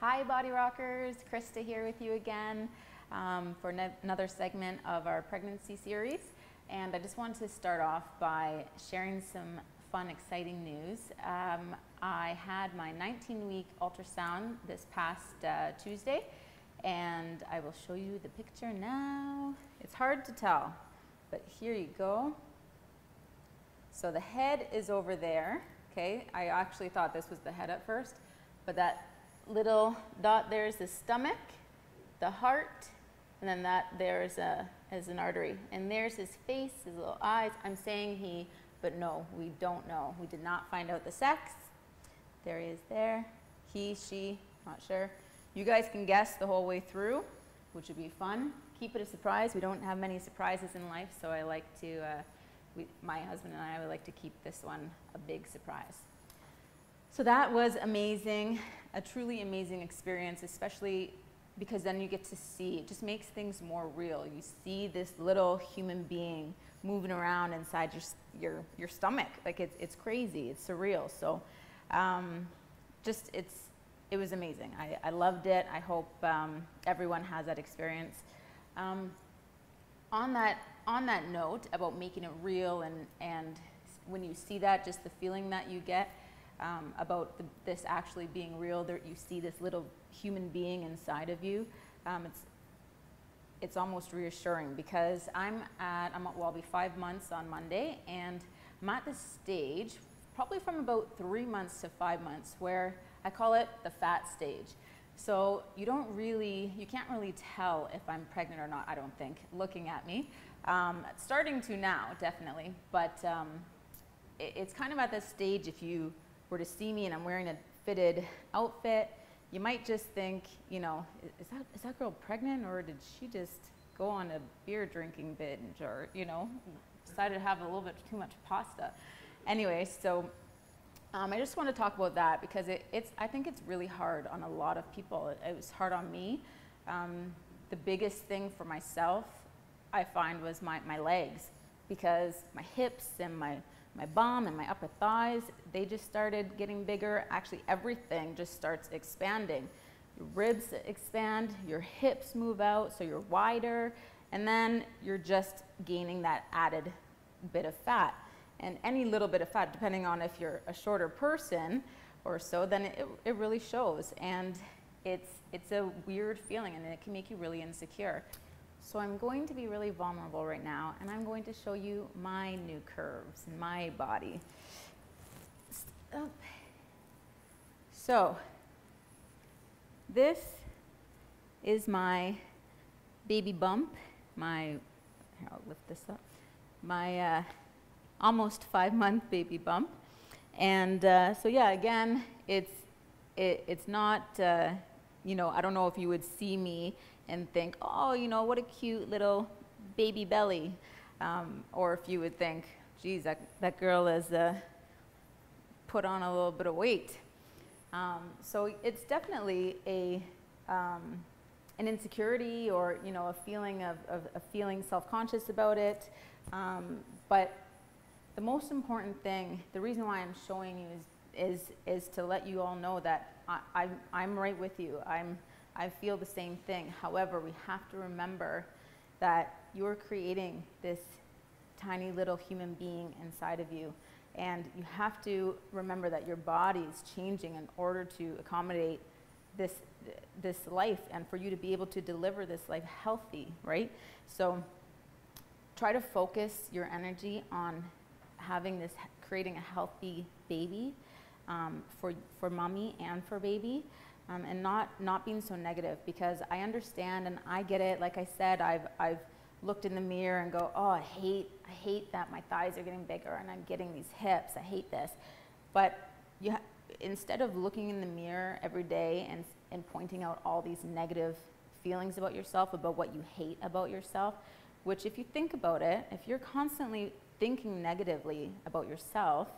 Hi Body Rockers, Krista here with you again for another segment of our pregnancy series. And I just wanted to start off by sharing some fun, exciting news. I had my 19-week ultrasound this past Tuesday, and I will show you the picture now. It's hard to tell, but here you go. So the head is over there, okay? I actually thought this was the head at first, but that little dot there is the stomach, the heart, and then that there is an artery. And there's his face, his little eyes. I'm saying he, but no, we don't know. We did not find out the sex. There he is there. He, she, not sure. You guys can guess the whole way through, which would be fun. Keep it a surprise. We don't have many surprises in life, so I like to, my husband and I would like to keep this one a big surprise. So that was amazing, a truly amazing experience, especially because then you get to see, it just makes things more real. You see this little human being moving around inside your stomach. Like it's crazy, it's surreal. So it was amazing. I loved it. I hope everyone has that experience. On that note about making it real and when you see that, just the feeling that you get, about this actually being real, you see this little human being inside of you. It's almost reassuring because I'll be 5 months on Monday, and I'm at this stage, probably from about 3 months to 5 months, where I call it the fat stage. So you can't really tell if I'm pregnant or not, I don't think, looking at me. Starting to now, definitely, but it's kind of at this stage. If you were to see me and I'm wearing a fitted outfit, you might just think, you know, is that girl pregnant, or did she just go on a beer drinking binge, or, you know, decided to have a little bit too much pasta. Anyway, so I just want to talk about that because I think it's really hard on a lot of people. It was hard on me. The biggest thing for myself, I find, was my legs, because my hips and my bum and my upper thighs, they just started getting bigger. Actually, everything just starts expanding. Your ribs expand, your hips move out, so you're wider, and then you're just gaining that added bit of fat. And any little bit of fat, depending on if you're a shorter person or so, then it really shows. And it's a weird feeling, and it can make you really insecure. So I'm going to be really vulnerable right now, and I'm going to show you my new curves in my body. So this is my baby bump, here, I'll lift this up, my almost 5-month baby bump. And so yeah, again, it's not, you know, I don't know if you would see me and think, oh, you know, what a cute little baby belly. Or if you would think, geez, that girl has put on a little bit of weight. So it's definitely an insecurity, or, you know, a feeling of feeling self-conscious about it. But the most important thing, the reason why I'm showing you is to let you all know that I'm right with you. I feel the same thing. However, we have to remember that you're creating this tiny little human being inside of you. And you have to remember that your body is changing in order to accommodate this life, and for you to be able to deliver this life healthy, right? So try to focus your energy on creating a healthy baby for mommy and for baby. And not being so negative, because I understand and I get it. Like I said, I've looked in the mirror and go, oh, I hate that my thighs are getting bigger and I'm getting these hips. I hate this. But instead of looking in the mirror every day and pointing out all these negative feelings about yourself, about what you hate about yourself, which, if you think about it, if you're constantly thinking negatively about yourself,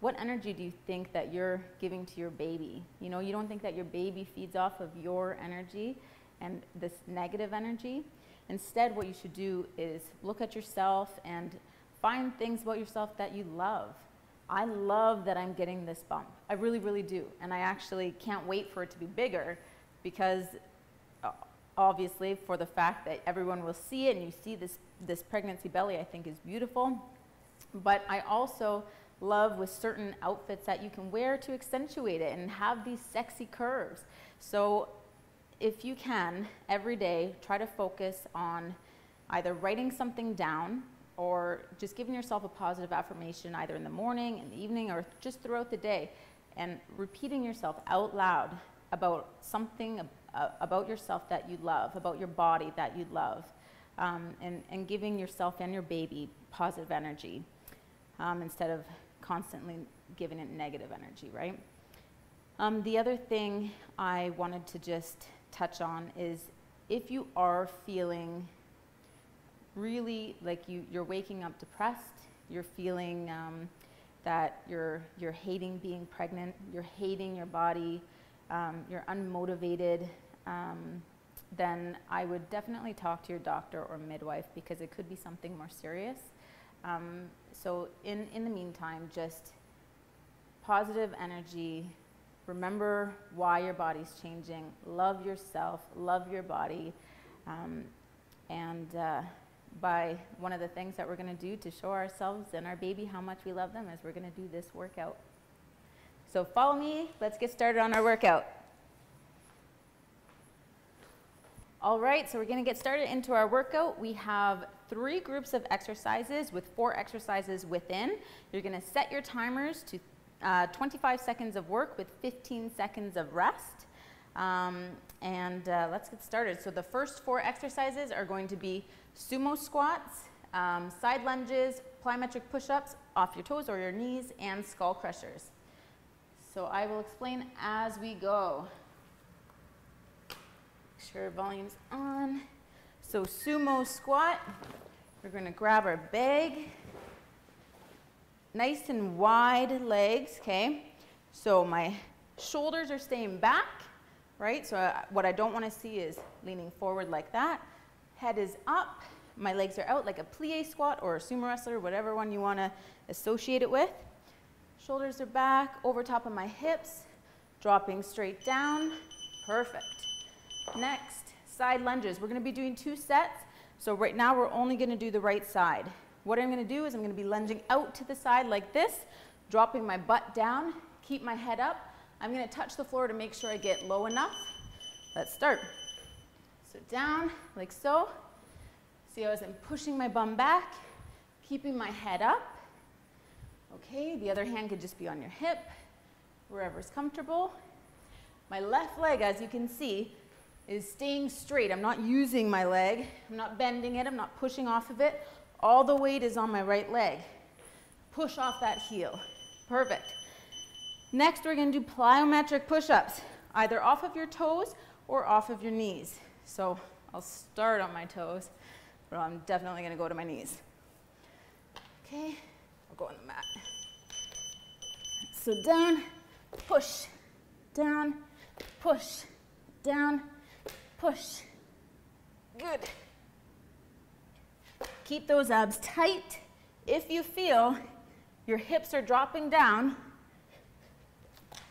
what energy do you think that you're giving to your baby? You know, you don't think that your baby feeds off of your energy and this negative energy? Instead, what you should do is look at yourself and find things about yourself that you love. I love that I'm getting this bump. I really, really do. And I actually can't wait for it to be bigger because obviously for the fact that everyone will see it and you see this pregnancy belly, I think is beautiful. But I also love with certain outfits that you can wear to accentuate it and have these sexy curves. So if you can, every day, try to focus on either writing something down or just giving yourself a positive affirmation either in the morning, in the evening, or just throughout the day, and repeating yourself out loud about something about yourself that you love, about your body that you love, and giving yourself and your baby positive energy instead of constantly giving it negative energy, right? The other thing I wanted to just touch on is if you are feeling really like you're waking up depressed, you're feeling that you're hating being pregnant, you're hating your body, you're unmotivated, then I would definitely talk to your doctor or midwife because it could be something more serious. So in the meantime, just positive energy. Remember why your body's changing. Love yourself, love your body. By one of the things that we're going to do to show ourselves and our baby how much we love them is we're going to do this workout. So follow me. Let's get started on our workout. All right, so we're going to get started into our workout. We have 3 groups of exercises with 4 exercises within. You're going to set your timers to 25 seconds of work with 15 seconds of rest. Let's get started. So the first 4 exercises are going to be sumo squats, side lunges, plyometric push-ups off your toes or your knees, and skull crushers. So I will explain as we go. Make sure volume's on. So sumo squat, we're going to grab our bag. Nice and wide legs, okay? So my shoulders are staying back, right? So what I don't want to see is leaning forward like that. Head is up, my legs are out like a plie squat or a sumo wrestler, whatever one you want to associate it with. Shoulders are back, over top of my hips, dropping straight down. Perfect. Next, side lunges. We're going to be doing 2 sets. So right now we're only going to do the right side. What I'm going to do is I'm going to be lunging out to the side like this, dropping my butt down, keep my head up. I'm going to touch the floor to make sure I get low enough. Let's start. So down, like so. See how I'm pushing my bum back, keeping my head up. Okay, the other hand could just be on your hip, wherever's comfortable. My left leg, as you can see, is staying straight. I'm not using my leg. I'm not bending it. I'm not pushing off of it. All the weight is on my right leg. Push off that heel. Perfect. Next, we're going to do plyometric push-ups, either off of your toes or off of your knees. So I'll start on my toes, but I'm definitely going to go to my knees. Okay, I'll go on the mat. So down, push, down, push, down, push. Good. Keep those abs tight. If you feel your hips are dropping down,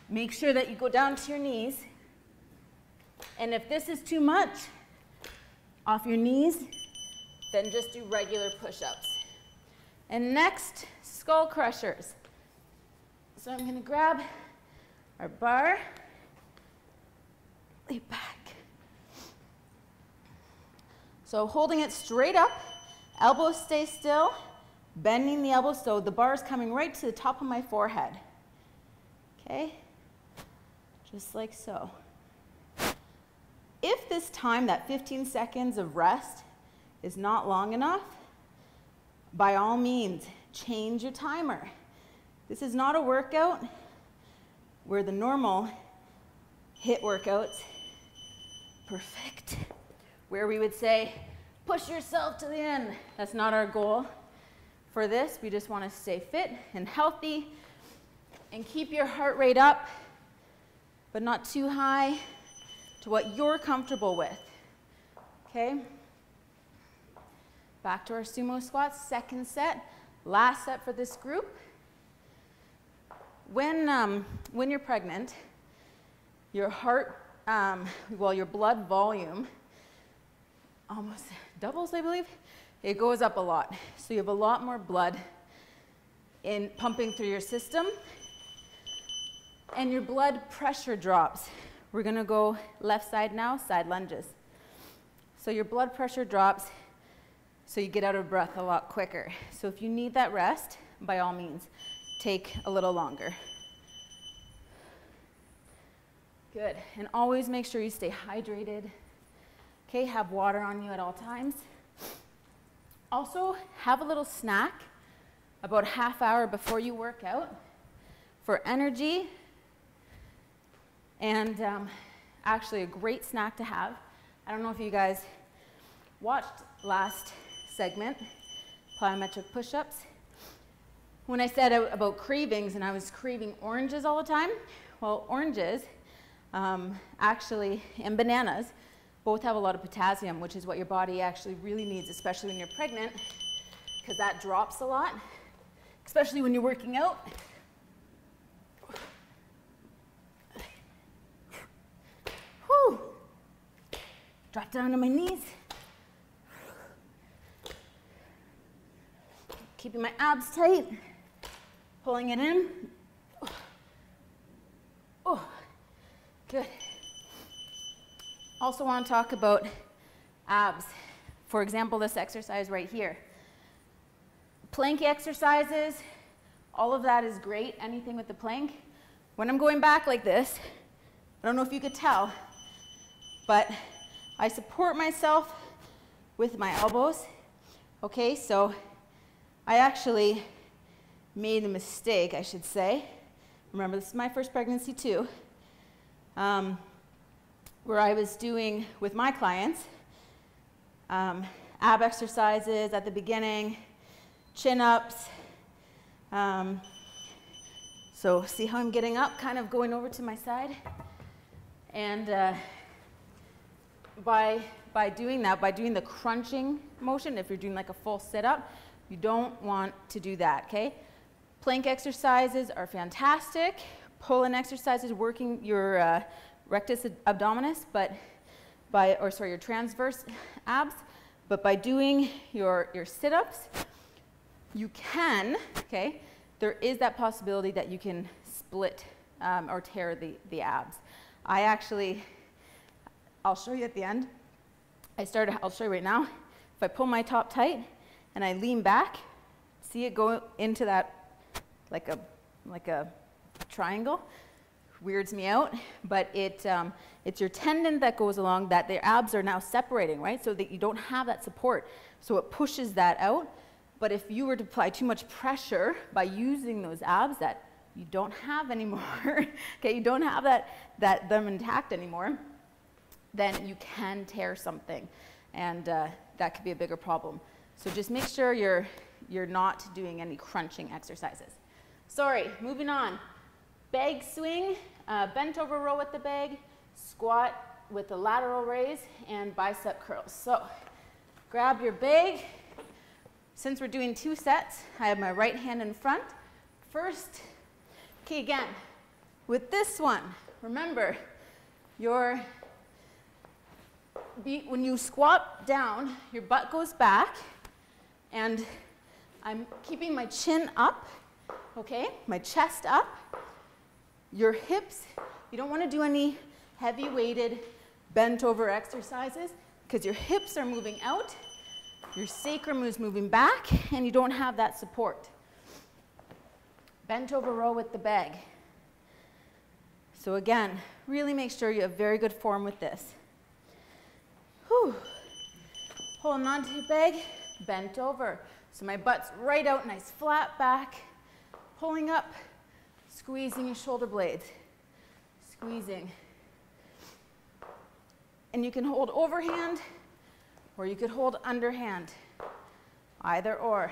make sure that you go down to your knees. And if this is too much, off your knees, then just do regular push-ups. And next, skull crushers. So I'm going to grab our bar, lay back. So holding it straight up, elbows stay still, bending the elbows so the bar is coming right to the top of my forehead. Okay? Just like so. If this time, that 15 seconds of rest, is not long enough, by all means, change your timer. This is not a workout where the normal HIIT workouts, perfect, where we would say, push yourself to the end. That's not our goal. For this, we just want to stay fit and healthy and keep your heart rate up, but not too high, to what you're comfortable with. Okay? Back to our sumo squats, second set, last set for this group. When you're pregnant, your heart well, your blood volume almost doubles, I believe. It goes up a lot. So you have a lot more blood in pumping through your system, and your blood pressure drops. We're gonna go left side now, side lunges. So your blood pressure drops, so you get out of breath a lot quicker. So if you need that rest, by all means, take a little longer. Good, and always make sure you stay hydrated. Okay, have water on you at all times. Also, have a little snack about half hour before you work out for energy. And actually a great snack to have. I don't know if you guys watched last segment, Plyometric Push-Ups. When I said about cravings and I was craving oranges all the time, well, oranges actually, and bananas, both have a lot of potassium, which is what your body actually really needs, especially when you're pregnant, because that drops a lot, especially when you're working out. Whew. Drop down to my knees. Keeping my abs tight, pulling it in. Oh, good. Also want to talk about abs. For example, this exercise right here. Plank exercises, all of that is great, anything with the plank. When I'm going back like this, I don't know if you could tell, but I support myself with my elbows. Okay, so I actually made a mistake, I should say. Remember, this is my first pregnancy too, where I was doing with my clients ab exercises at the beginning, chin-ups. So see how I'm getting up, kind of going over to my side? And by doing that, by doing the crunching motion, if you're doing like a full sit-up, you don't want to do that, okay? Plank exercises are fantastic. Pull-in exercises, working your rectus abdominis, your transverse abs. But by doing your sit-ups, you can, okay, there is that possibility that you can split or tear the abs. I actually, I'll show you at the end. I'll show you right now. If I pull my top tight and I lean back, see it go into that like a triangle. Weirds me out, but it's your tendon that goes along that the abs are now separating, right? So that you don't have that support. So it pushes that out. But if you were to apply too much pressure by using those abs that you don't have anymore, okay, you don't have them intact anymore, then you can tear something, and that could be a bigger problem. So just make sure you're not doing any crunching exercises. Sorry, moving on. Bag swing, bent over row with the bag, squat with a lateral raise, and bicep curls. So grab your bag. Since we're doing 2 sets, I have my right hand in front. First, okay, again, with this one, remember, when you squat down, your butt goes back, and I'm keeping my chin up, okay, my chest up. Your hips, you don't want to do any heavy weighted bent over exercises because your hips are moving out, your sacrum is moving back, and you don't have that support. Bent over row with the bag. So again, really make sure you have very good form with this. Whew. Holding on to your bag, bent over. So my butt's right out, nice flat back, pulling up. Squeezing your shoulder blades, squeezing. And you can hold overhand, or you could hold underhand, either or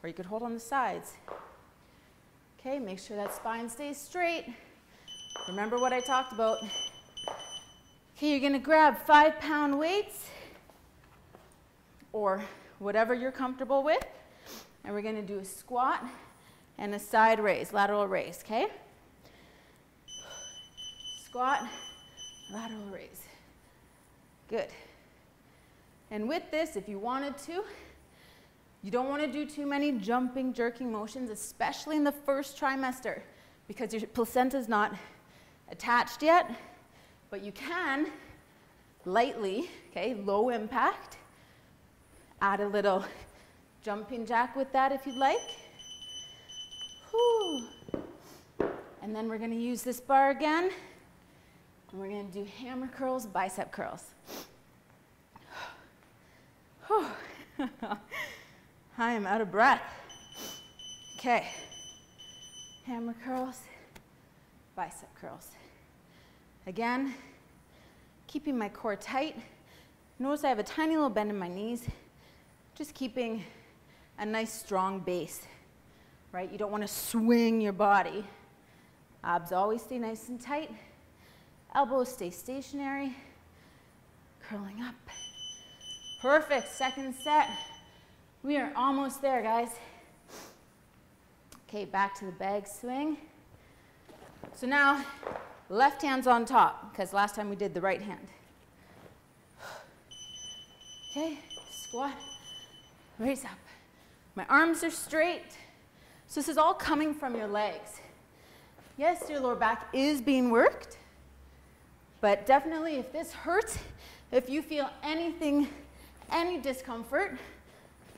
you could hold on the sides. Okay, make sure that spine stays straight. Remember what I talked about. Okay, you're gonna grab 5-pound weights, or whatever you're comfortable with, and we're gonna do a squat and a side raise, lateral raise, okay? Squat lateral raise. Good. And with this, if you wanted to, you don't want to do too many jumping, jerking motions, especially in the first trimester, because your placenta is not attached yet, but you can lightly, okay, low impact, add a little jumping jack with that if you'd like. Whew. And then we're going to use this bar again, and we're going to do hammer curls, bicep curls. I am out of breath. Okay, hammer curls, bicep curls. Again, keeping my core tight. Notice I have a tiny little bend in my knees, just keeping a nice strong base, right? You don't want to swing your body. Abs always stay nice and tight. Elbows stay stationary. Curling up. Perfect, second set. We are almost there, guys. Okay, back to the bag swing. So now, left hand's on top, because last time we did the right hand. Okay, squat, raise up. My arms are straight. So this is all coming from your legs. Yes, your lower back is being worked, but definitely if this hurts, if you feel anything, any discomfort,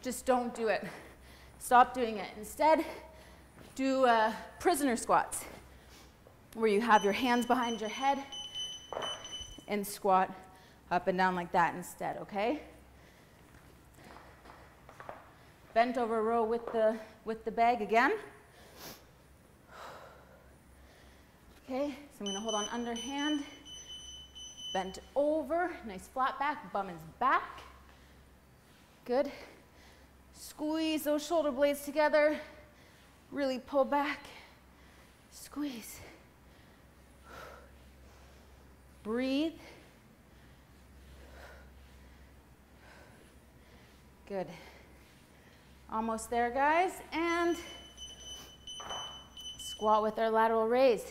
just don't do it. Stop doing it. Instead, do prisoner squats, where you have your hands behind your head and squat up and down like that instead, okay? Bent over row with the bag again. Okay, so I'm going to hold on underhand, bent over, nice flat back, bum is back. Good. Squeeze those shoulder blades together, really pull back, squeeze. Breathe. Good. Almost there, guys, and squat with our lateral raise.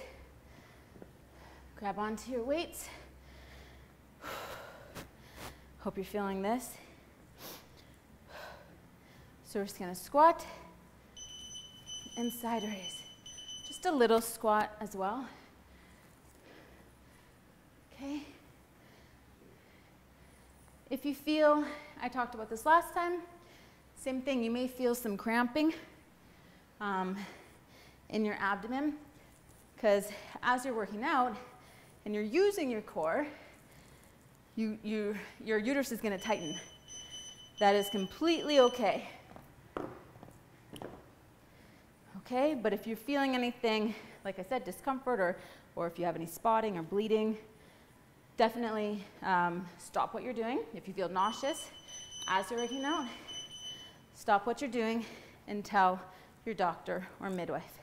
Grab onto your weights. Hope you're feeling this. So we're just gonna squat and side raise. Just a little squat as well. Okay. If you feel, I talked about this last time, same thing, you may feel some cramping in your abdomen, because as you're working out and you're using your core, your uterus is going to tighten. That is completely okay. Okay, but if you're feeling anything, like I said, discomfort, or if you have any spotting or bleeding, definitely stop what you're doing. If you feel nauseous as you're working out, stop what you're doing and tell your doctor or midwife.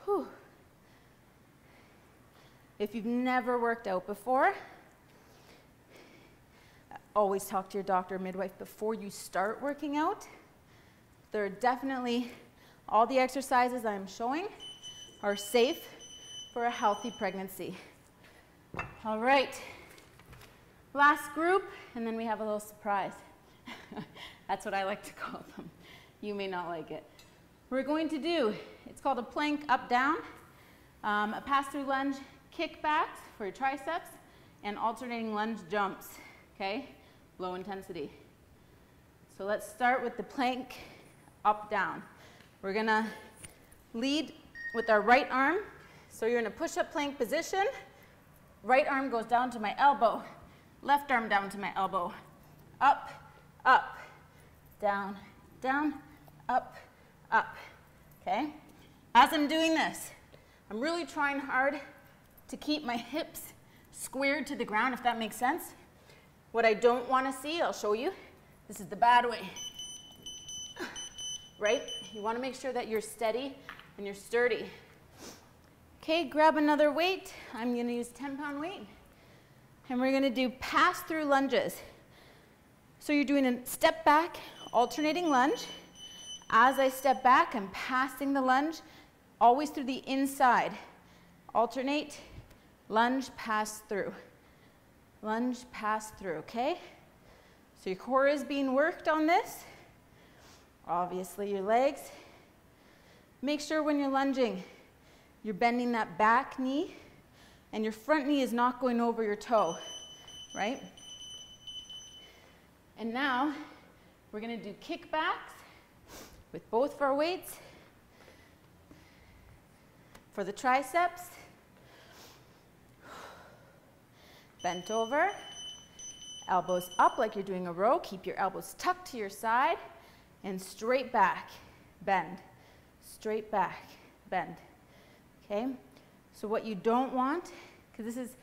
Whew. If you've never worked out before, always talk to your doctor or midwife before you start working out. There are definitely, all the exercises I'm showing are safe for a healthy pregnancy. All right, last group, and then we have a little surprise. That's what I like to call them. You may not like it. We're going to do, it's called a plank up-down, a pass-through lunge kickbacks for your triceps, and alternating lunge jumps, okay? Low intensity. So let's start with the plank up-down. We're gonna lead with our right arm. So you're in a push-up plank position. Right arm goes down to my elbow. Left arm down to my elbow. Up, up, down, down, up, up, okay? As I'm doing this, I'm really trying hard to keep my hips squared to the ground, if that makes sense. What I don't want to see, I'll show you. This is the bad way, right? You want to make sure that you're steady and you're sturdy. Okay, grab another weight. I'm going to use 10-pound weight. And we're going to do pass-through lunges. So you're doing a step back, alternating lunge. As I step back, I'm passing the lunge always through the inside. alternate, lunge, pass through. Lunge, pass through, okay? So your core is being worked on this. Obviously your legs. Make sure when you're lunging, you're bending that back knee and your front knee is not going over your toe, right? And now we're gonna do kickbacks with both of our weights. For the triceps, bent over, elbows up like you're doing a row. Keep your elbows tucked to your side and straight back, bend. Straight back, bend. Okay? So what you don't want, because this is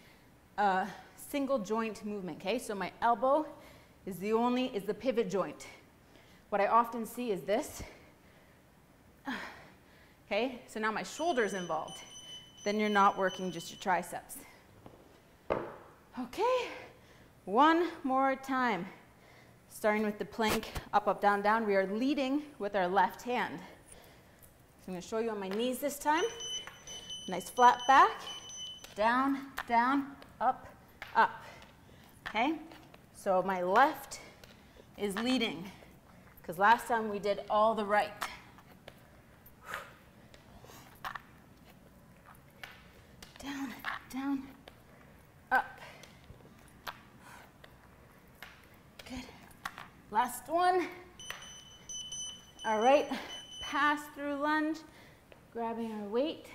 a single joint movement, okay? So my elbow is the pivot joint. What I often see is this. Okay? So now my shoulder's involved. Then you're not working just your triceps. Okay, one more time. Starting with the plank, up, up, down, down. We are leading with our left hand. So I'm going to show you on my knees this time. Nice flat back, down, down, up, up. Okay, so my left is leading, because last time we did all the right. Down, down, up. Good. Last one. All right, pass through lunge, grabbing our weight.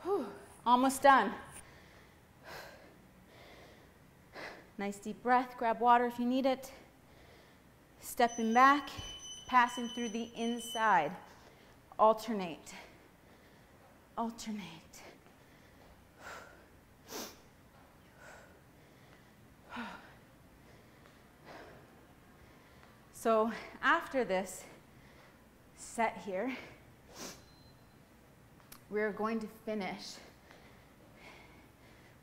Whew. Almost done. Nice deep breath, grab water if you need it. Stepping back, passing through the inside. Alternate. Alternate. So after this set here, we're going to finish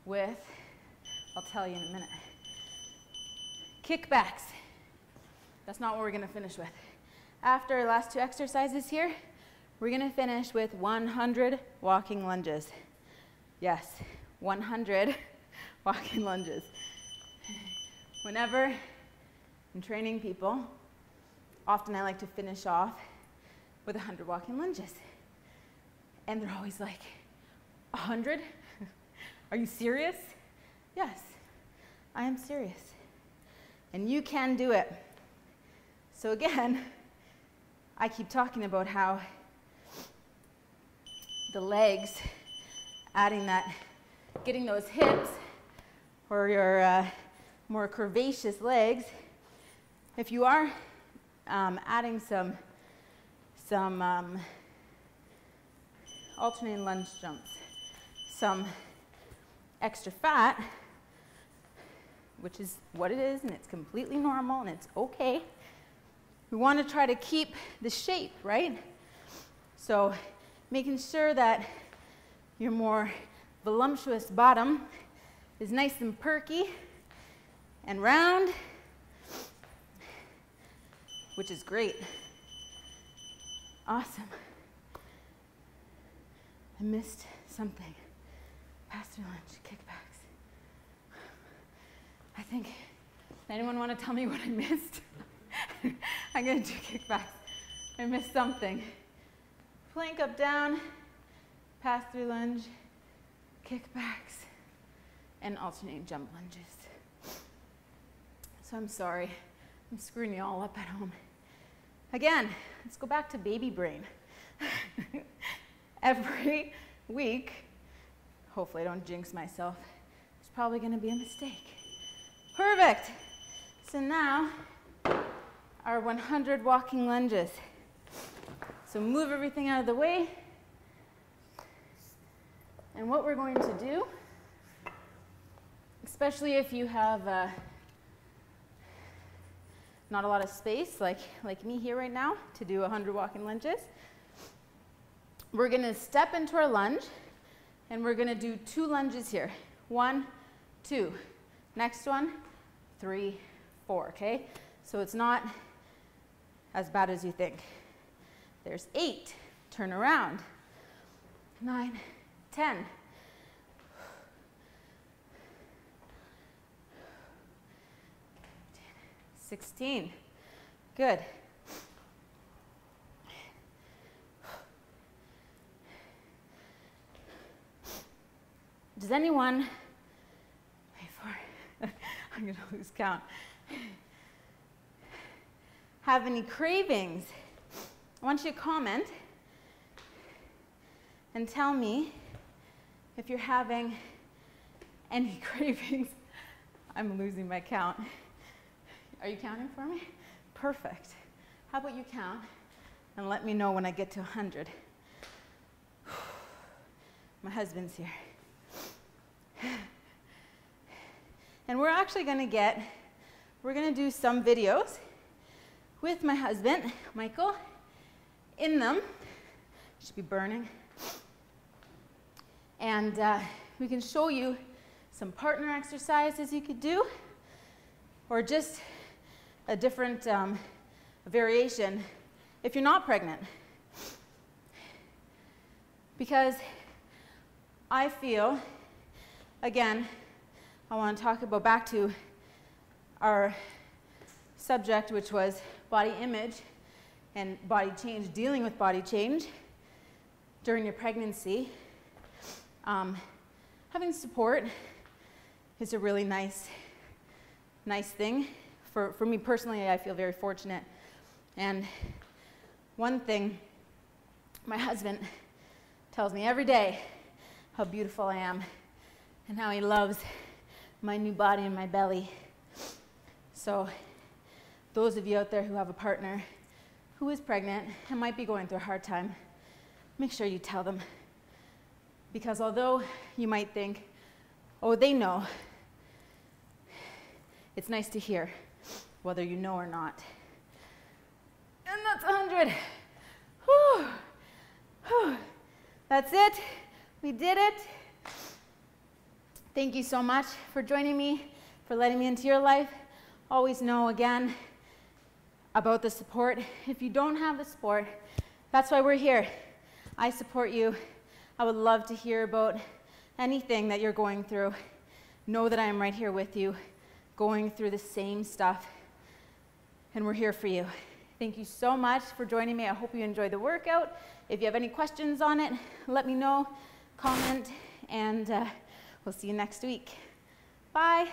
with, I'll tell you in a minute, kickbacks. That's not what we're going to finish with. After our last two exercises here, we're going to finish with 100 walking lunges. Yes, 100 walking lunges. Whenever I'm training people, often I like to finish off with 100 walking lunges. And they're always like, 100? Are you serious? Yes, I am serious. And you can do it. So again, I keep talking about how the legs, adding that, getting those hips or your more curvaceous legs, if you are adding some alternating lunge jumps, some extra fat, which is what it is, and it's completely normal, and it's okay. We want to try to keep the shape, right? So making sure that your more voluptuous bottom is nice and perky and round, which is great. Awesome. I missed something. Pass through lunge, kickbacks. I think, anyone want to tell me what I missed? I'm going to do kickbacks. I missed something. Plank up, down, pass through lunge, kickbacks, and alternating jump lunges. So I'm sorry. I'm screwing you all up at home. Again, let's go back to baby brain. Every week, hopefully I don't jinx myself, it's probably going to be a mistake. Perfect. So now, our 100 walking lunges. So move everything out of the way. And what we're going to do, especially if you have not a lot of space, like me here right now, to do 100 walking lunges, we're going to step into our lunge, and we're going to do 2 lunges here. 1, 2. Next one, 3, 4, okay? So it's not as bad as you think. There's 8. Turn around. 9, 10. 16. Good. Does anyone, I'm going to lose count, have any cravings? I want you to comment and tell me if you're having any cravings. I'm losing my count. Are you counting for me? Perfect. How about you count and let me know when I get to 100. My husband's here. And we're actually going to do some videos with my husband, Michael, in them. Should be burning. And we can show you some partner exercises you could do, or just a different variation if you're not pregnant. Because I feel, again, I want to talk about back to our subject, which was body image and body change, dealing with body change during your pregnancy. Having support is a really nice thing. For me personally, I feel very fortunate. And one thing, my husband tells me every day how beautiful I am and how he loves my new body and my belly. So those of you out there who have a partner who is pregnant and might be going through a hard time, make sure you tell them. Because although you might think, oh, they know, it's nice to hear, whether you know or not. And that's 100. Whew. Whew. That's it. We did it. Thank you so much for joining me, for letting me into your life. Always know, again, about the support. If you don't have the support, that's why we're here. I support you. I would love to hear about anything that you're going through. Know that I am right here with you, going through the same stuff, and we're here for you. Thank you so much for joining me. I hope you enjoyed the workout. If you have any questions on it, let me know, comment, and we'll see you next week. Bye.